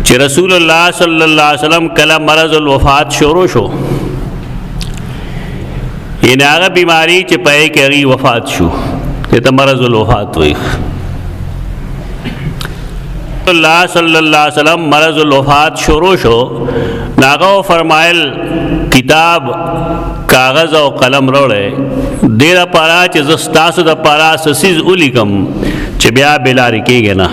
چې رسول الله صلی الله علیه وسلم کله مرض الوفات شروع شو، یعنی هغه بیماری چې پای کې هغه وفات شو ته مرض الوفات وایي. الله صلی الله علیه وسلم مرض الوفات شروع شو، ناغه فرمایل کتاب کاغذ او قلم وروړي ډیر پارا چې زستاسو د پارا سسیز ولیکم چې بیا بلاری کېږي نه.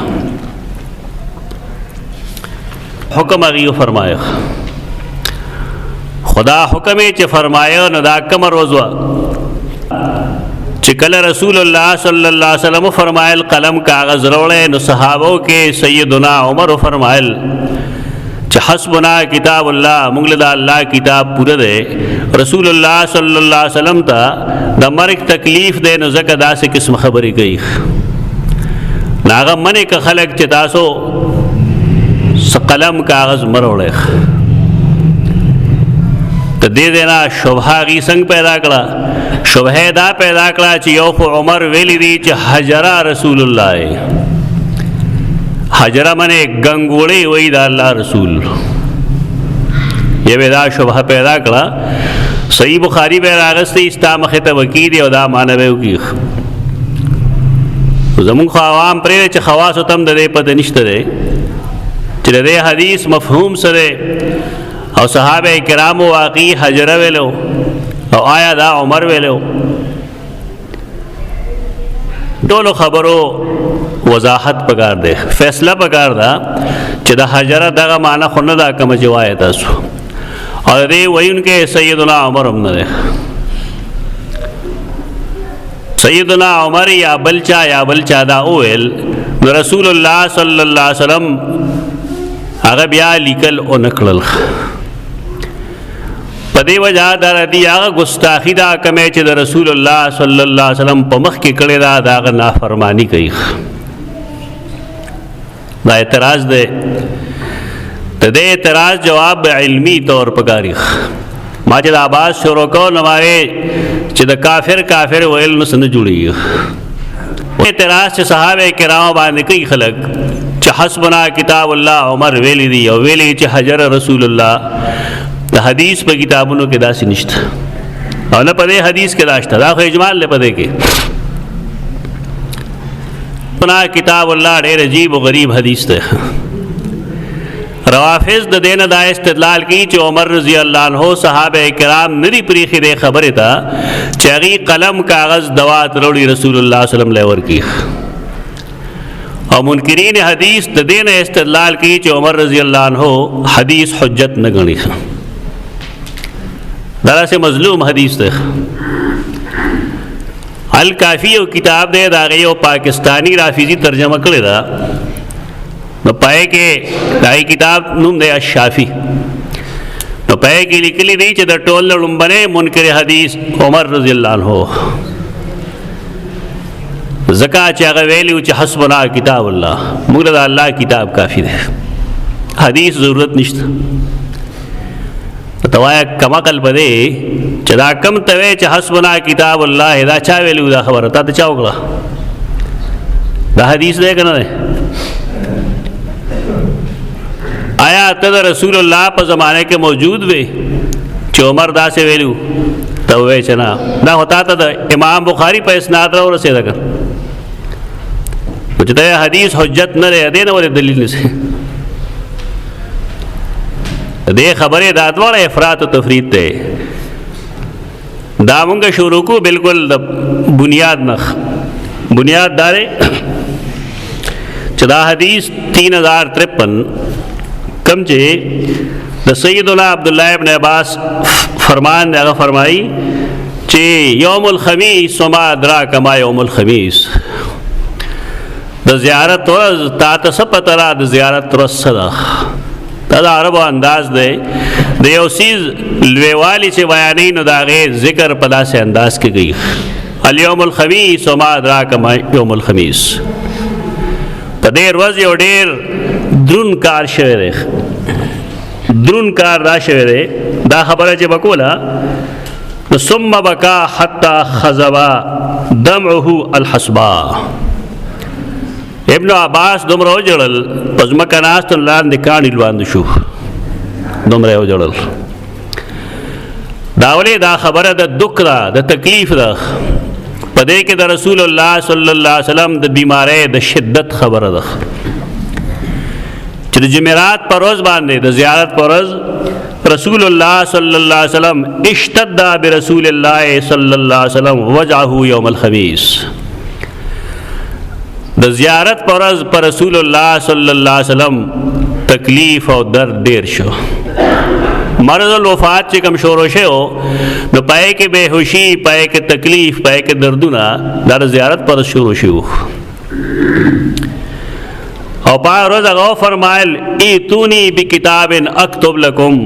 حکم هغه فرمایي، خدا حکم چې فرمایو نو دا کوم روزوا چې کله رسول الله صلی الله علیه وسلم فرمایل قلم کاغذ وروړي نو صحابو کې سیدنا عمر فرمایل چې حسبنا کتاب الله، موږ له الله کتاب پوره ده. رسول الله صلی الله علیه وسلم ته د مرګ تکلیف ده نو زکه داسې قسم خبرې کوي. ناغه منې که خلق چې تاسو قلم کاغذ مروړي ته دې دینا شوبه غي څنګه پیدا کړه؟ شوبه دا پیدا کړه چې یو خو عمر ویلی دی چې حجرا رسول الله، حجرا منه گنگوړی وای دا الله رسول، یوه دا شوبه پیدا کړه. صحیح بخاری به راغسته استامخه ته وکیل او دا مانوي وکي زمون خو عوام پرې چې خواص تم د دې پته نشته ده چې د حدیث مفهوم سره او صحابه کرام واقعي حجره ویلو او آیا دا عمر ویلو. ټولو خبرو وضاحت پکار ده، فیصله پکار ده چې د حجره دغه معنی خو نه دا کوم جوایت تاسو او دې وایونکې سیدنا عمر هم نه ده. سیدنا عمر یا بلچا دا اویل نو رسول الله صلی الله علیه وسلم هغه بیا لیکل او نکړل. په دې وجہ دا دی هغه ګستاخی دا کمه چې د رسول الله صلی الله علیه وسلم په مخ کې کړي دا نافرمانی کوي. دا اعتراض ده، ته دې اعتراض جواب علمی طور په کاری ما چې د آواز شروع کو نوای چې د کافر ویل نو سن جوړي. اعتراض چې صحابه کرام باندې کوي خلق چې حسبنا کتاب الله عمر ویلی دی او ویلی چې حجر رسول الله د حدیث په کتابونو کې داسې نشته او نه په دې حدیث کې داشته، دا خو اجمال له پدې کې. حسبنا کتاب الله ډېر عجیب او غریب حدیث ده. روافض د دین دا استدلال کی چې عمر رضی الله عنه صحابه کرام ندی پریخي د خبره تا چې هغه قلم کاغذ دوات وروړي رسول الله صلی الله علیه وسلم لور کی. او منکرین حدیث د دین استدلال کی چې عمر رضی الله عنه حدیث حجت نه غني، دا سے مظلوم حدیث ده. الکافی او کتاب دے دا غي او پاکستانی رافیزی ترجمه کړی دا نو پای کې دای کتاب نوم دی الشافی. نو پای کې لیکلی دی چې د ټول لومبنه منکر حدیث عمر رضی الله عنه زکا چې هغه ویلو چې حسبنا کتاب الله، موږ د الله کتاب کافی ده، حدیث ضرورت نشته. توایا کما کل بده چې دا کم توی چې حسبنا کتاب الله دا چا ویلو دا خبره تا ته چا وکړه؟ دا حدیث ده کنه؟ آیا ته د رسول الله په زمانه کې موجود وې چې عمر دا سه ویلو ته وې چې نه دا ہوتا ته د امام بخاری په اسناد را ورسېده کړ چې دا حدیث حجت نه لري دې نه ولې دلیل نشي. دې خبره دا ډول افراط او تفرید ده. دا مونږه شروع کو بالکل د بنیاد نخ بنیاد دار چې دا حدیث 3053 کم چې د سیدنا عبداللہ ابن عباس فرمان دغه فرمایي چې یوم الخمیس وما ادراک ما یوم الخمیس، د زیارت ورځ تا ته څه پته را د زیارت ورځ څه ده. دا د عربو انداز دی د یو څیز لویوالی چې بیانوي نو د هغې ذکر په داسې انداز کې کوي. الیوم الخمیس وما ادراک ما یوم الخمیس، په دې ورځ یو ډېر درون کار شوی دی، درون کار دا شوی دی. دا خبره چې بکوله ثم بکا حتی خزبا دمعه الحسبا، ابن عباس دومره وجړل پس مکه ناستن لاندې کاڼي لواند شو دومره وجړل داولې دا خبره د دک ده د تکلیف ده په دې کې د رسول الله صلی الله علیه وسلم د بیماری د شدت خبره ده چې د جمعرات پر ورځ باندې د زیارت پر ورځ رسول الله صلی الله علیه وسلم اشتد برسول الله صلی الله علیه وسلم وجعه یوم الخمیس د زیارت پر ورځ پر رسول الله صلی الله علیه وسلم تکلیف او درد ډیر شو مرض الوفات چې کم شروع شو نو پای کې بےهوشي پای کې تکلیف پای کې دردونه در زیارت پر شروع شو او پای روز هغه فرمایل ایتونی بکتاب اکتب لکم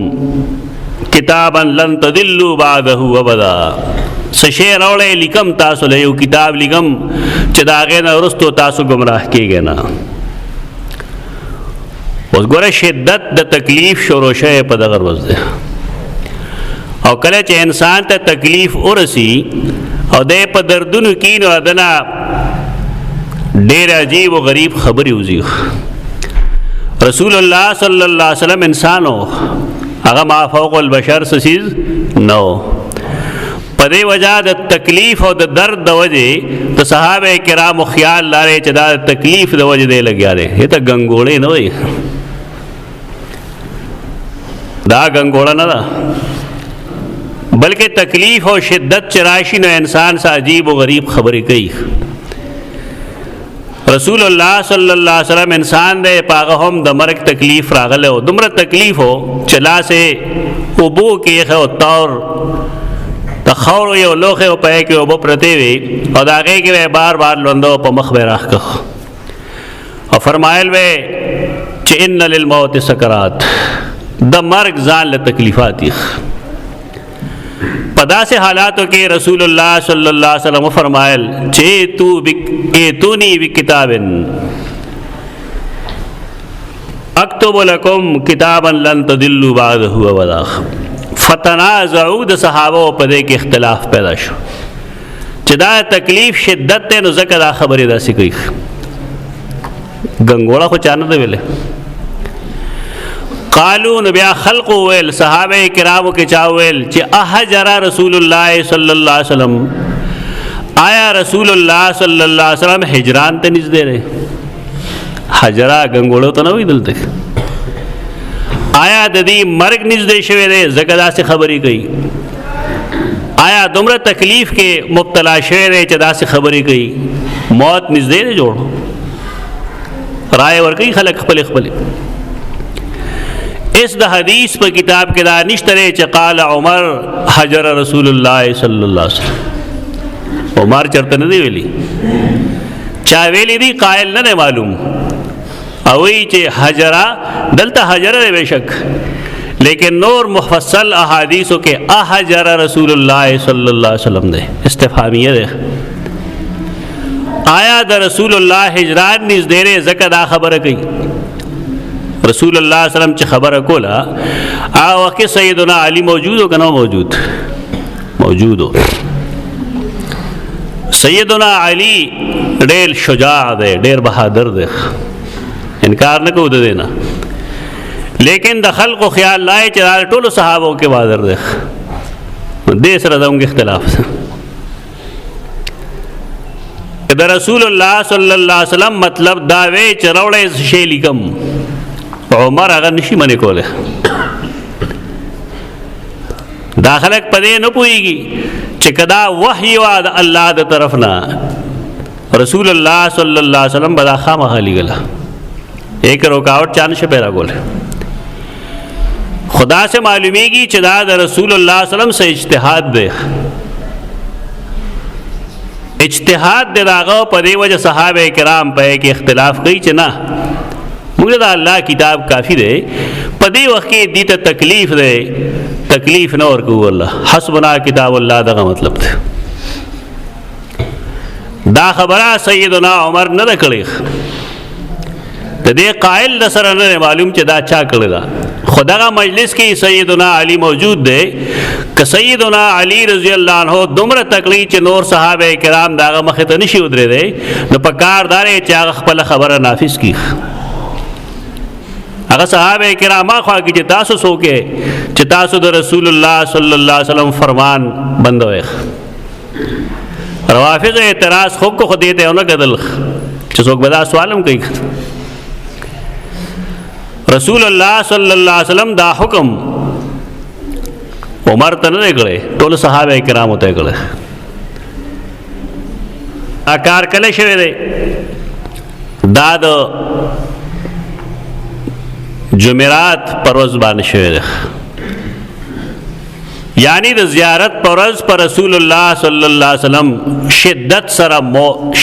کتابا لن تضلوا بعده ابدا سشی راوړې لیکم تاسو له یو کتاب لیکم چې دا غې نه ورستو تاسو گمراه کیږئ نه اوس ګوره شدت د تکلیف شروع شوی په دغه ورځ ده او کله چې انسان ته تکلیف ورسی او د په دردونو کې نو ادنا ډېر عجیب او غریب خبرې وزي رسول الله صلی الله علیه وسلم انسانو هغه ما فوق البشر سسیز نو په دې وجہ د تکلیف او د درد د وجې د صحابه کرامو خیال لاره چې دا تکلیف د وجې دی لګیا دی ته ګنګوړې نه وي دا ګنګوړه نه ده بلکې تکلیف او شدت چراشی نو انسان سا عجیب و غریب خبرې کوي رسول الله صلی الله علیه وسلم انسان دے پاغه هم د مرګ تکلیف راغله او دومره تکلیف هو چلا سے اوبو کې خو تور تخور یو لوخه او پای کې اوبو پرته وي او داګه کې بار بار لوندو په مخ به راخ او فرمایل وې چې ان للموت سکرات د مرګ ځان له تکلیفات پدا سے حالاتوں کے رسول اللہ صلی اللہ علیہ وسلم فرمائل ایتونی بکتاب اکتب لکم کتابا لن تضلوا بعده ابدا فتنازعوا د صحابه په دې کې اختلاف پیدا شو چې دا تکلیف شدت ته نو زکه دا خبره داسې کوي ګنګوړه خو چانه دی ویلې قالو نبیا خلق ویل صحابه کرامو کې چا ویل چې احجر رسول الله صلی الله علیه وسلم آیا رسول الله صلی الله علیه وسلم هجران ته نږدې دی حجرا ګنګوړو ته نه وی دلته آیا د دې مرګ نږدې شوی دی زګدا سے خبرې کوي آیا دومره تکلیف کې مبتلا شوی دی چې دا سے خبرې کوي موت نږدې دی جوړ رائے ور کوي خلک خپل خپل اس د حدیث په کتاب کې دا نشته چې قال عمر حجر رسول الله صلی الله علیه وسلم عمر چرته نه دی ویلي چا ویلي دی قائل نه معلوم او وی چې حجرا دلته حجر دی بشک لیکن نور مفصل احادیثو کې احجر رسول الله صلی الله علیه وسلم دی استفهامیه ده آیا د رسول الله هجران نږدې زکه دا خبره کوي رسول الله صلی الله علیه وسلم چې خبره کوله او وخت سیدنا علی موجود او کنه موجود سیدنا علی ډېر شجاع دی ډېر بہادر دی انکار نه کوو دینا لیکن د خلق خیال لای چې ټول صحابو کې بہادر دی دې سره زموږ اختلاف د رسول الله صلی الله علیه وسلم مطلب دا وی چې راوړې شی لیکم عمر هغه نشي منې کوله دا خلک پدې نه پويږي چې کدا وحي وا د الله د طرف نه رسول الله صلی الله علیه وسلم بدا خامخا لګله ایک رکاوټ چانه شه پیرا کوله خدا سے معلومیږي چې دا د رسول الله صلی الله علیه وسلم سے اجتهاد دی اجتهاد دغه په دی وجه صحابه کرام په کې اختلاف کوي چې نه موږ دا الله کتاب کافی دی په دې وخت کې دې ته تکلیف دی تکلیف نه ورکو الله حسبنا کتاب الله دغه مطلب دی دا خبره سیدنا عمر نه کړی د ته دې قائل د سره نه معلوم چې دا چا کړی دا. خدغه مجلس کې سیدنا علی موجود دی. که سیدنا علی رضی الله عنه دومره تکړی چې نور صحابه کرام داغه مخ ته نشي ودرېدی، نو په کار دار چې هغه خپل خبره نافذ کی. هغه صحابه کرام خو کې چې تاسو سوکه چې تاسو د رسول الله صلی الله علیه وسلم فرمان بندوي. روافض اعتراض خو کو خدای ته نه غدل چې څوک به دا سوالم کوي. رسول الله صلی الله علیه وسلم دا حکم عمر ته نه کړی، ټول صحابه کرام ته کړی. کار کله شوی دی دا د جمعرات پر ورځ باندې شوی دی، یعنی د زیارت پر ورځ پر رسول الله صلی الله علیه وسلم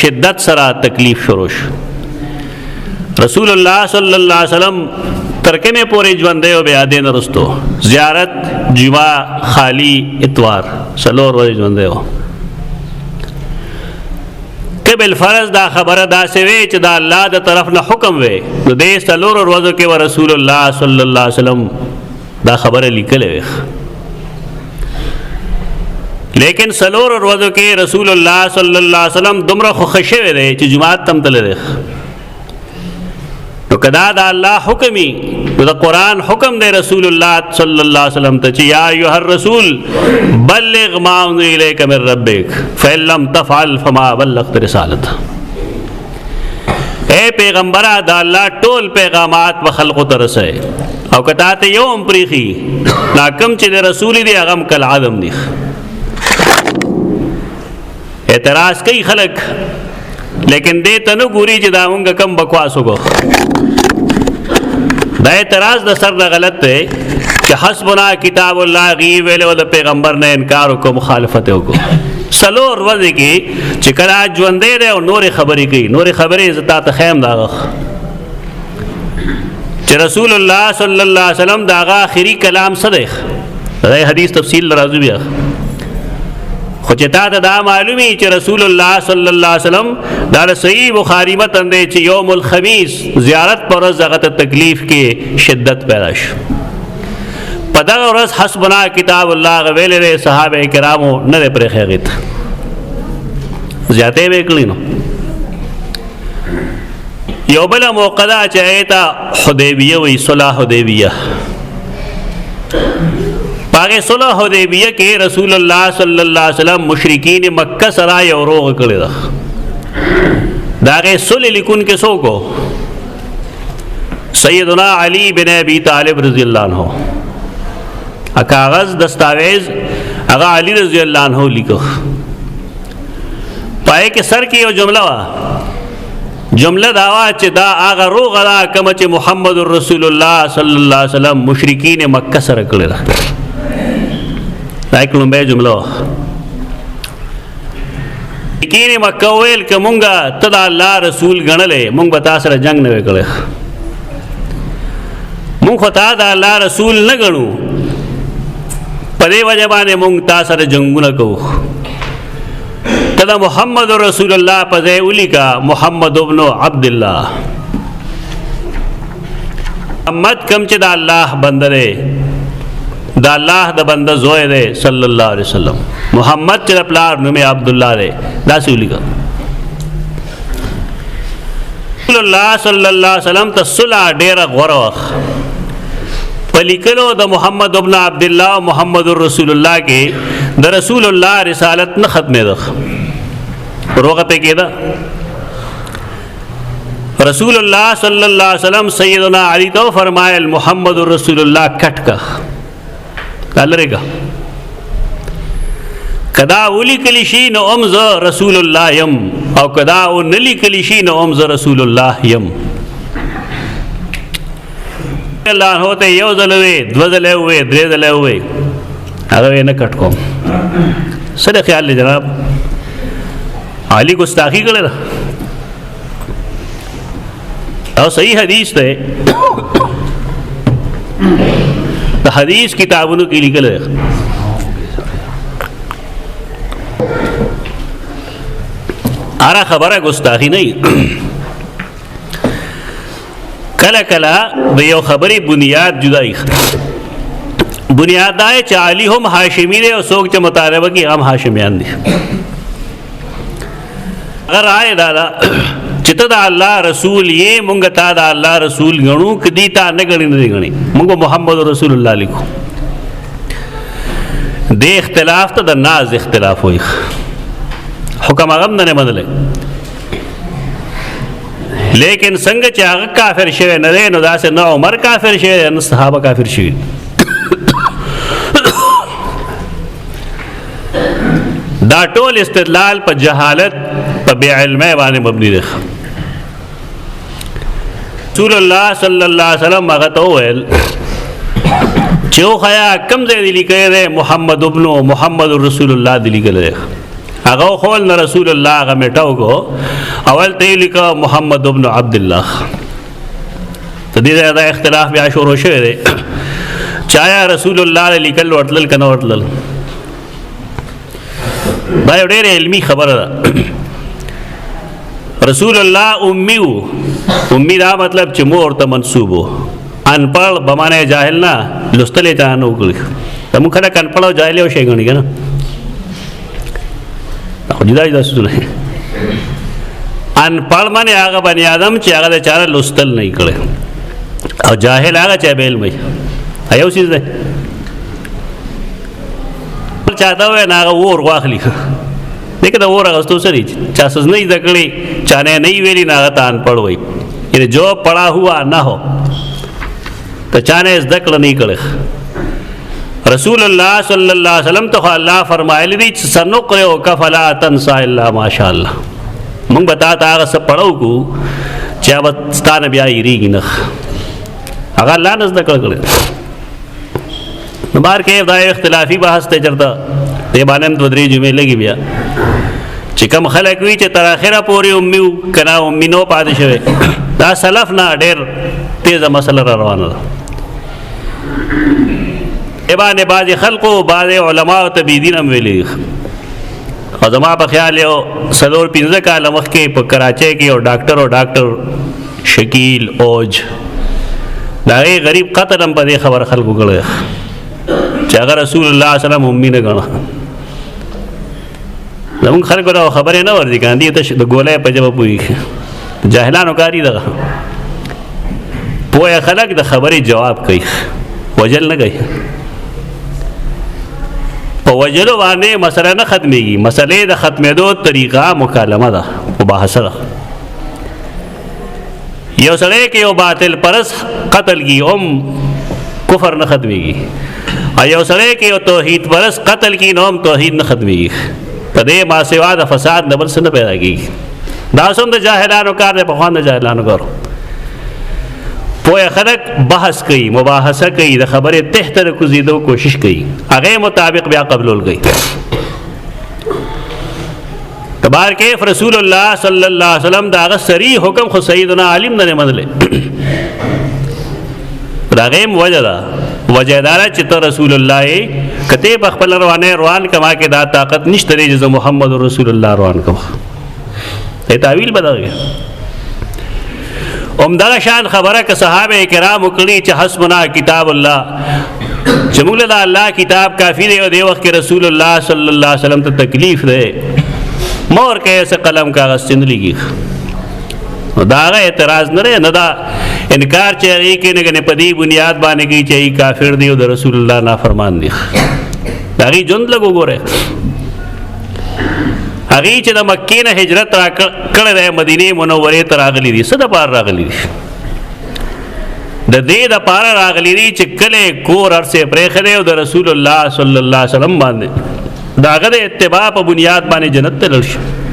شدت سره تکلیف شروع شو. رسول الله صلی الله علیه وسلم ترکمه پورې ژوند دی او بیا دین رستو زیارت جمعه خالی اتوار سلور ورځې ژوند دی. قبل فرض دا خبره دا سوي چې دا الله د طرف نه حکم وي، نو دې سلور ورځو کې رسول الله صلی الله علیه وسلم دا خبره لیکلې وي. لیکن سلور ورځو کې رسول الله صلی الله علیه وسلم دومره خو خشه وي چې جمعات تم تل دی. نو کدا دا الله حکمي، نو دا قرآن حکم دے رسول اللہ صلی اللہ علیہ وسلم تا چی یا ایوہ الرسول بلغ ما انزل الیک من ربک فإن لم تفعل فما بلغت رسالت. اے پیغمبرہ دا اللہ ټول پیغامات و خلقو ترسے او کتاتے یوم پریخی ناکم چی دے رسولی دے اغم کل عدم دی. اعتراض کئی خلق لیکن دے تنو گوری چی دا منگا کم بکواسو کو. دا اعتراض د سر د غلط دی چې حسبنا کتاب الله غي ویلو د پیغمبر نه انکار وکړو، مخالفت وکړو. سلور ورځې کې چې کله ژوندې دی او نورې خبرې کوي، نورې خبرې زتا ته خیم داغه چې رسول الله صلی الله علیه وسلم داغه آخري کلام څه دی. دا حدیث تفصیل راځي بیا خو چې تا ته دا معلومي چې رسول الله صلی الله علیه وسلم دا صحیح بخاری متن دی چې یوم الخمیس زیارت پر ورځ هغه ته تکلیف کې شدت پیدا شو. په دغه ورځ حسبنا کتاب الله ویلې صحابه کرامو نه پرې خېغت زیاته وکړي. نو یو بل موقع دا چې ایت حدیبیه وی صلح حدیبیه، پاگے صلح حدیبیہ کے رسول اللہ صلی اللہ علیہ وسلم مشرکین مکہ سرا یو روغ کړی دا داغه صلح لیکون کې سو کو سیدنا علی بن ابی طالب رضی اللہ عنہ کاغذ دستاویز اغا علی رضی اللہ عنہ لیکو. پائے کے سر کی یو جملہ وا جمله داوا چې دا آغا روغ دا کم چې محمد رسول الله صلی الله علیه وسلم مشرکین مکہ سره کړی دا. ایک لمبے جملہ مشرکین مکہ ویل کہ مونگا تدا اللہ رسول گنلے مونگ بتا سر جنگ نوے کڑے، مونگ خطا دا اللہ رسول نہ گنو پدے وجبانے مونگ تا سر جنگو نہ کو. تدا محمد رسول اللہ پدے اولی کا محمد ابن عبداللہ محمد کم چی دا اللہ بندرے دا اللہ دا بندہ زوئے دے صلی اللہ علیہ وسلم. محمد چی دا پلار نمی عبداللہ دے دا سولی کا. رسول اللہ صلی اللہ علیہ وسلم تا صلح دیر غورو پلیکلو دا محمد ابن عبداللہ و محمد رسول اللہ کے دا رسول اللہ رسالت نہ ختم دخ روغتے کے دا. رسول اللہ صلی اللہ علیہ وسلم سیدنا علی تو فرمائے محمد رسول اللہ کٹ کا لرے گا کدا اولی کلیشی نو امز رسول اللہ یم او کدا او نلی کلیشی نو امز رسول اللہ یم. اللہ ہوتے یو ذلوے دو ذلے ہوئے درے ذلے ہوئے اگر نہ کٹ کو سر خیال لے جناب علی گستاخی کرے رہا اور صحیح حدیث تے حدیث کتابوں کی لکھ لے آرہ خبر ہے گستاخی نہیں. کله کله د یو خبرې بنیاد جدای بنیاد دا چې علی هم هاشمی دی او څوک چې مطالبه کوي هم هاشمیان دي اگر آئے دادا چې ته د الله رسول یې مونږ تا د الله رسول غنو کدی تا نه غنی نه غنی مونږ محمد رسول الله لیکو د اختلاف ته د ناز اختلاف وي حکم هغه نه بدله لیکن څنګه چې هغه کافر شوی نه دی نو داسې نه عمر کافر شوی نه صحابه کافر شوی دا ټول استدلال په جهالت په بے علمه باندې مبني دی رسول الله صلی الله علیه وسلم هغه ته وویل چې خیا کم ځای دی لیکلی دی محمد ابن محمد رسول الله دی لیکلی دی هغه خول نه رسول الله هغه میټاو کو اول ته لیکه محمد ابن عبد الله تدې دا اختلاف بیا شروع شوی دی چایا رسول الله لیکل ورتل کنه ورتل دا یو ډېر علمي خبره ده رسول الله امی دا مطلب چې مور ته منسوب وو انپړ بمانه جاهل نه لستلې ته نه وکړي تم کله کنپړ او جاهل او شي غني کنه خو جدا سونه انپړ باندې هغه بنی آدم چې هغه د چاره لستل نه کړي او جاهل هغه چې بیل مې ایو چیز ده چاته و نه هغه ور واخلي دغه دا ور غستو سری چا سز نه دکړي چانه نه ویلی نه تان پړوي یعنی جو پڑا ہوا نہ ہو تو چانه از دکړه نه کړي رسول الله صلی الله علیه وسلم ته الله فرمایلی دي سنقرئ کفلا تنسى الا ماشاء الله مونږ بتا تا هغه څه پړو کو چې اب ستانه بیا یریږي نه هغه الله نس دکړه کړي بار کې دا اختلافي بحث ته چرته دی باندې د درې جمعې لګي بیا چې کوم خلک وی چې تر اخره پورې امي کنا امي نو پاتې شوی دا سلف نه ډېر تیزه مسله روانه ده ایبانه بعض خلقو بعض علما او تبیدین هم ویلي او زما په خیال یو سلور 15 کال مخکې په کراچۍ کې یو ډاکټر شکیل اوج دا غریب قتل هم په دې خبر خلکو کړی چې هغه رسول الله صلی الله علیه وسلم امي نه غواړه زمون خلکو دا خبره نه ورځي ګاندی ته د ګولې په جواب وي جاهلانو کاری ده پوهه خلک د خبرې جواب کوي وجل نه کوي په وجلو باندې مسله نه ختميږي مسلې د ختمېدو طریقه مکالمه ده مباحثه ده یو سړی کې یو باطل پرس قتل کی کفر نه ختميږي ایو سره کې یو توحید پرس قتل کی نوم توحید نه ختمي پدې ما سوا د فساد دبل سره پیدا کیږي دا سم د جاهلانو کار نه په خوان د جاهلانو کارو پوهه خلک بحث کوي مباحثه کوي د خبره تحت کوزیدو کوشش کوي هغه مطابق بیا قبول کوي تبار کې رسول الله صلی الله علیه وسلم دا صریح حکم خو سیدنا علیم نه منله راغیم وجدا وجدار چې ته رسول الله کته په خپل روان کما کې دا طاقت نشته چې محمد رسول الله روان کما ته تعویل بدلږي عمدہ شان خبره که صحابه کرام کړي چې حسبنا کتاب الله چې موږ له الله کتاب کافی دی او دی وخت کې رسول الله صلی الله علیه وسلم ته تکلیف ده مور کې ایسے قلم کاغذ چندلېږي دا غا اعتراض نه دا انکار چې هغه کې نه پدی بنیاد باندې کې چې کافر دی او د رسول الله نافرمان دي دا غي جون لګو ګوره هغه چې د مکې نه هجرت را کړه د مدینه منوره ته راغلي دي صد پار راغلي دي د دې د پار راغلي دي چې کله کور ارسه پرې خره او د رسول الله صلی الله علیه وسلم باندې داغه د اتباع په بنیاد باندې جنت ته لړش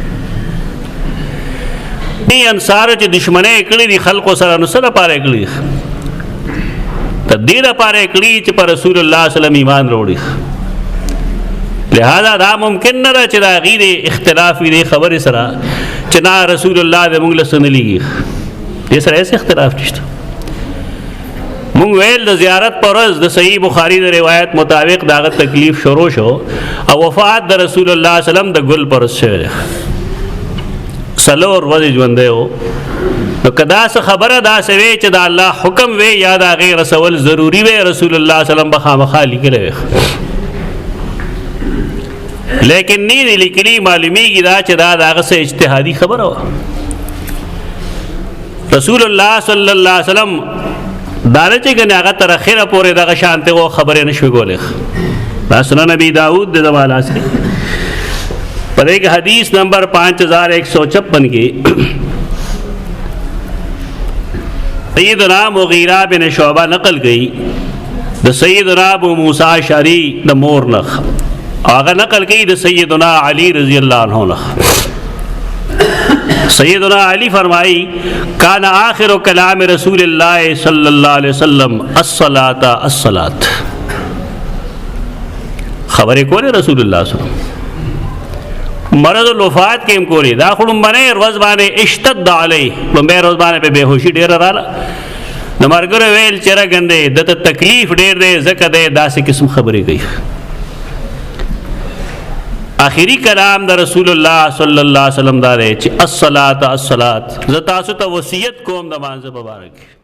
دي انصار چې دشمنه کړي دي خلکو سره نو سره پاره کړي ته دې د پاره کړي چې پر رسول الله صلی الله علیه وسلم ایمان وروړي لہذا دا ممکن نه چې دا غیر اختلاف دی خبر سره چې نا رسول الله د موږ له سنلېږي دې سره هیڅ اختلاف نشته موږ ویل د زیارت پر ورځ د صحیح بخاری د روایت مطابق داغه تکلیف شروع شو او وفات د رسول الله صلی الله علیه وسلم د ګل پر ورځ شوه سلور ورځې ژوند دی نو کدا څه خبره دا سوي چې دا الله حکم وي یا دا غیر رسول ضروری وي رسول الله صلی الله علیه وسلم بخامخا لیکلی لیکن نی لیکلی معلومیږي دا چې دا دغه څه اجتهادي خبره وه رسول الله صلی الله علیه وسلم دا نه چې ګنې هغه تر اخره پورې دغه شانتې و خبرې نه شوې کولی دا سنن نبی داود د زمانه سے په دې کې حدیث نمبر 5156 کې سیدنا مغیرہ بن شعبہ نقل گئی د سیدنا ابو موسی اشعری د مور نخ آغا نقل گئی د سیدنا علی رضی اللہ عنہ نخ سیدنا علی فرمائی کان آخر کلام رسول اللہ صلی اللہ علیہ وسلم الصلاة الصلاة خبریں کولے رسول اللہ صلی اللہ علیہ وسلم مرض الوفات کیم کولی دا خودم بنے روزبانے اشتد علی بمبے روزبانے پہ بے ہوشی ڈیر رالا نمارگر ویل چرا گندے دتا تکلیف ڈیر دے زکا دے دا سے قسم خبری گئی آخری کلام دا رسول اللہ صلی اللہ علیہ وسلم دا رہے چی الصلاة الصلاة زتاسو تا وسیعت کوم دا مانزہ مبارک